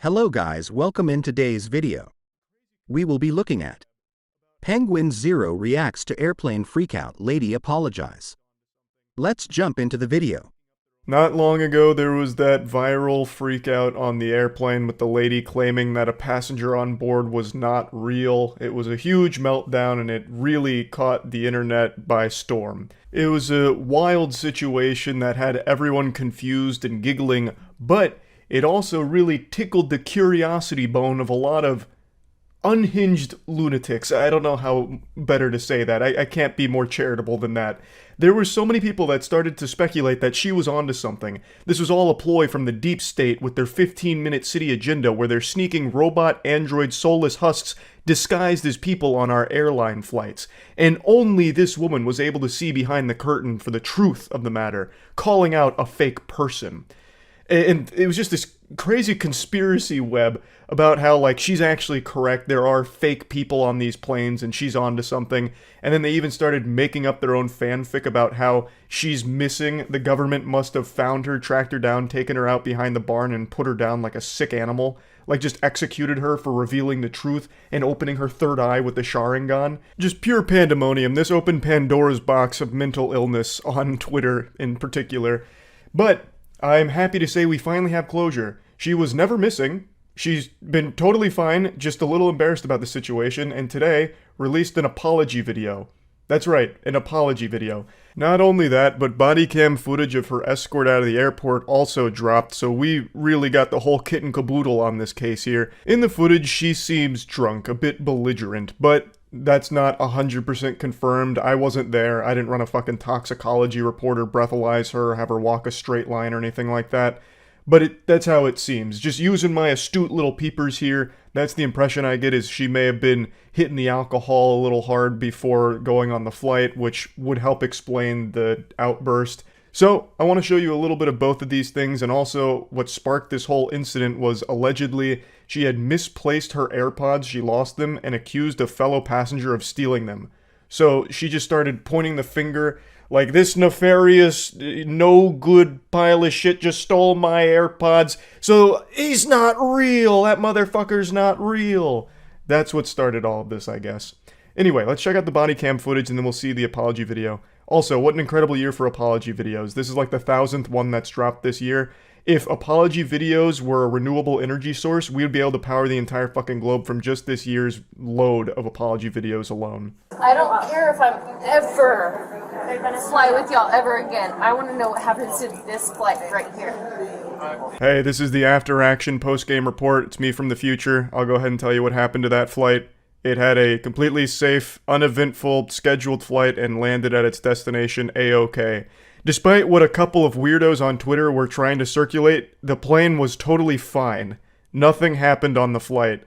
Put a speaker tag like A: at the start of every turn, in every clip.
A: Hello guys, welcome in today's video. We will be looking at Penguin Zero reacts to airplane freakout, lady apologize. Let's jump into the video.
B: Not long ago, there was that viral freakout on the airplane with the lady claiming that a passenger on board was not real. It was a huge meltdown and it really caught the internet by storm. It was a wild situation that had everyone confused and giggling, but it also really tickled the curiosity bone of a lot of unhinged lunatics. I don't know how better to say that. I can't be more charitable than that. There were so many people that started to speculate that she was onto something. This was all a ploy from the deep state with their 15-minute city agenda where they're sneaking robot, android, soulless husks disguised as people on our airline flights. And only this woman was able to see behind the curtain for the truth of the matter, calling out a fake person. And it was just this crazy conspiracy web about how, like, she's actually correct, there are fake people on these planes and she's onto something. And then they even started making up their own fanfic about how she's missing. The government must have found her, tracked her down, taken her out behind the barn and put her down like a sick animal. Like, just executed her for revealing the truth and opening her third eye with the Sharingan. Just pure pandemonium. This opened Pandora's box of mental illness on Twitter in particular. But I'm happy to say we finally have closure. She was never missing. She's been totally fine, just a little embarrassed about the situation, and today released an apology video. That's right, an apology video. Not only that, but body cam footage of her escort out of the airport also dropped, so we really got the whole kit and caboodle on this case here. In the footage, she seems drunk, a bit belligerent, but that's not 100% confirmed. I wasn't there. I didn't run a fucking toxicology report or breathalyze her or have her walk a straight line or anything like that. But that's how it seems. Just using my astute little peepers here, that's the impression I get, is she may have been hitting the alcohol a little hard before going on the flight, which would help explain the outburst. So, I want to show you a little bit of both of these things, and also what sparked this whole incident was allegedly she had misplaced her AirPods, she lost them, and accused a fellow passenger of stealing them. So, she just started pointing the finger, like, this nefarious, no good pile of shit just stole my AirPods, so he's not real, that motherfucker's not real. That's what started all of this, I guess. Anyway, let's check out the body cam footage and then we'll see the apology video. Also, what an incredible year for apology videos. This is like the 1,000th one that's dropped this year. If apology videos were a renewable energy source, we would be able to power the entire fucking globe from just this year's load of apology videos alone.
C: I don't care if I'm ever fly with y'all ever again. I want to know what happens to this flight right here.
B: Hey, this is the after action post-game report. It's me from the future. I'll go ahead and tell you what happened to that flight. It had a completely safe, uneventful, scheduled flight and landed at its destination A-OK. Despite what a couple of weirdos on Twitter were trying to circulate, the plane was totally fine. Nothing happened on the flight,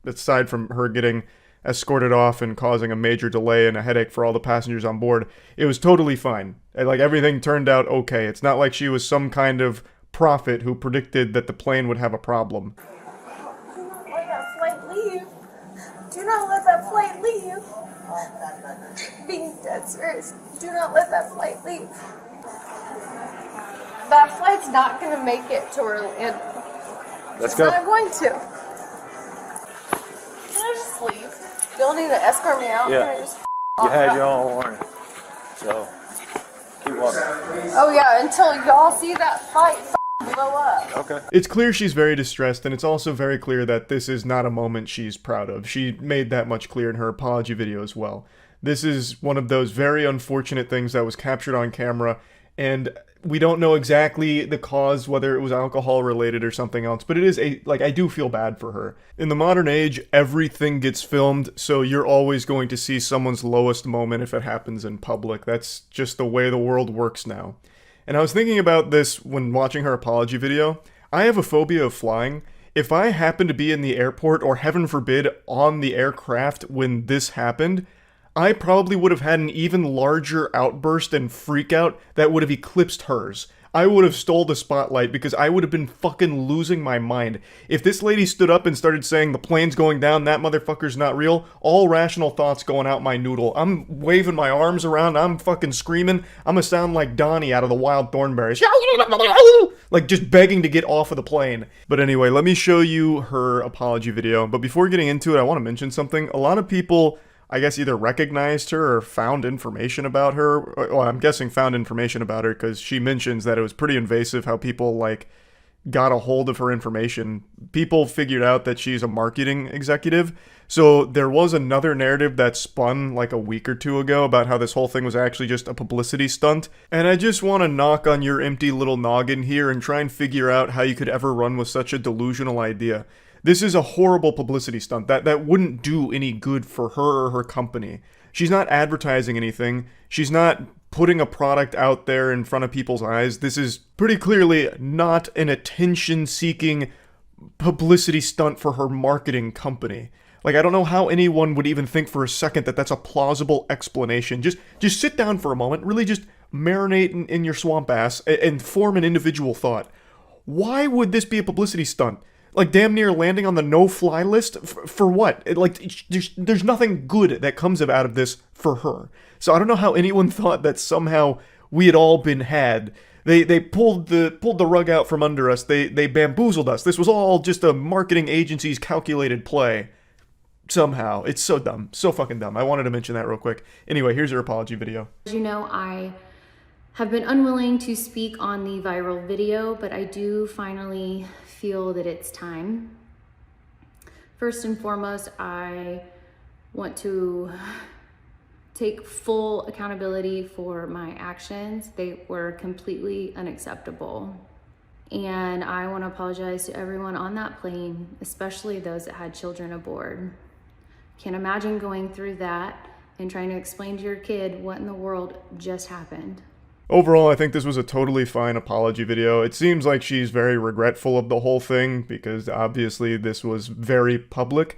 B: aside from her getting escorted off and causing a major delay and a headache for all the passengers on board. It was totally fine. Like, everything turned out okay. It's not like she was some kind of prophet who predicted that the plane would have a problem.
C: Do not let that flight leave. Being dead serious. Do not let that flight leave. That flight's not going to make it to Orlando.
D: Let's go.
C: It's not going to. Can I just leave? You don't need to escort me out.
D: Yeah.
C: Can I just
D: You had your own warning. So, keep walking.
C: Oh yeah, until y'all see that fight blow up.
D: Okay.
B: It's clear she's very distressed, and it's also very clear that this is not a moment she's proud of. She made that much clear in her apology video as well. This is one of those very unfortunate things that was captured on camera, and we don't know exactly the cause, whether it was alcohol related or something else, but it is I do feel bad for her. In the modern age, everything gets filmed, so you're always going to see someone's lowest moment if it happens in public. That's just the way the world works now. And I was thinking about this when watching her apology video. I have a phobia of flying. If I happened to be in the airport, or heaven forbid, on the aircraft when this happened, I probably would have had an even larger outburst and freak out that would have eclipsed hers. I would have stole the spotlight because I would have been fucking losing my mind. If this lady stood up and started saying the plane's going down, that motherfucker's not real, all rational thoughts going out my noodle. I'm waving my arms around, I'm fucking screaming. I'm gonna sound like Donnie out of the Wild Thornberrys. Like just begging to get off of the plane. But anyway, let me show you her apology video. But before getting into it, I want to mention something. A lot of people, I guess, either recognized her or found information about her. Well, I'm guessing found information about her because she mentions that it was pretty invasive how people, like, got a hold of her information. People figured out that she's a marketing executive. So there was another narrative that spun like a week or two ago about how this whole thing was actually just a publicity stunt. And I just want to knock on your empty little noggin here and try and figure out how you could ever run with such a delusional idea. This is a horrible publicity stunt. That wouldn't do any good for her or her company. She's not advertising anything. She's not putting a product out there in front of people's eyes. This is pretty clearly not an attention-seeking publicity stunt for her marketing company. Like, I don't know how anyone would even think for a second that that's a plausible explanation. Just sit down for a moment, really just marinate in your swamp ass and form an individual thought. Why would this be a publicity stunt? Like, damn near landing on the no-fly list? For what? There's nothing good that comes out of this for her. So I don't know how anyone thought that somehow we had all been had. They pulled the rug out from under us. They bamboozled us. This was all just a marketing agency's calculated play. Somehow. It's so dumb. So fucking dumb. I wanted to mention that real quick. Anyway, here's her apology video.
E: As you know, I have been unwilling to speak on the viral video, but I do finally feel that it's time. First and foremost, I want to take full accountability for my actions. They were completely unacceptable. And I want to apologize to everyone on that plane, especially those that had children aboard. Can't imagine going through that and trying to explain to your kid what in the world just happened.
B: Overall, I think this was a totally fine apology video. It seems like she's very regretful of the whole thing because obviously this was very public.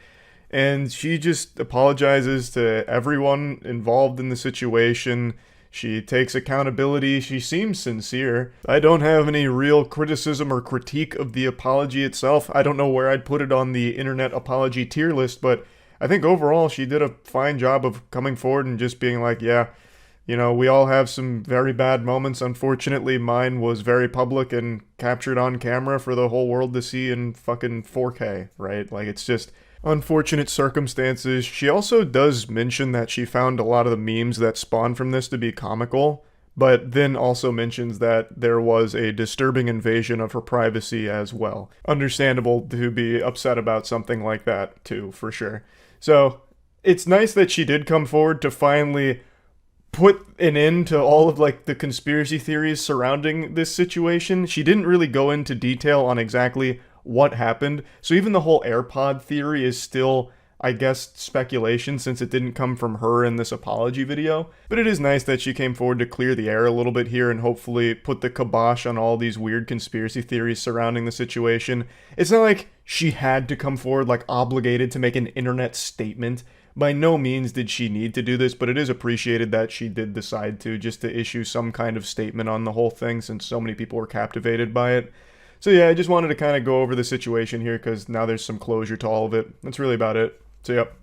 B: And she just apologizes to everyone involved in the situation. She takes accountability. She seems sincere. I don't have any real criticism or critique of the apology itself. I don't know where I'd put it on the internet apology tier list, but I think overall she did a fine job of coming forward and just being like, yeah, you know, we all have some very bad moments. Unfortunately, mine was very public and captured on camera for the whole world to see in fucking 4K, right? Like, it's just unfortunate circumstances. She also does mention that she found a lot of the memes that spawned from this to be comical, but then also mentions that there was a disturbing invasion of her privacy as well. Understandable to be upset about something like that too, for sure. So it's nice that she did come forward to finally put an end to all of like the conspiracy theories surrounding this situation. She didn't really go into detail on exactly what happened. So even the whole AirPod theory is still, I guess, speculation since it didn't come from her in this apology video. But it is nice that she came forward to clear the air a little bit here and hopefully put the kibosh on all these weird conspiracy theories surrounding the situation. It's not like she had to come forward, like obligated to make an internet statement. By no means did she need to do this, but it is appreciated that she did decide to, just to issue some kind of statement on the whole thing since so many people were captivated by it. So yeah, I just wanted to kind of go over the situation here because now there's some closure to all of it. That's really about it. So yep.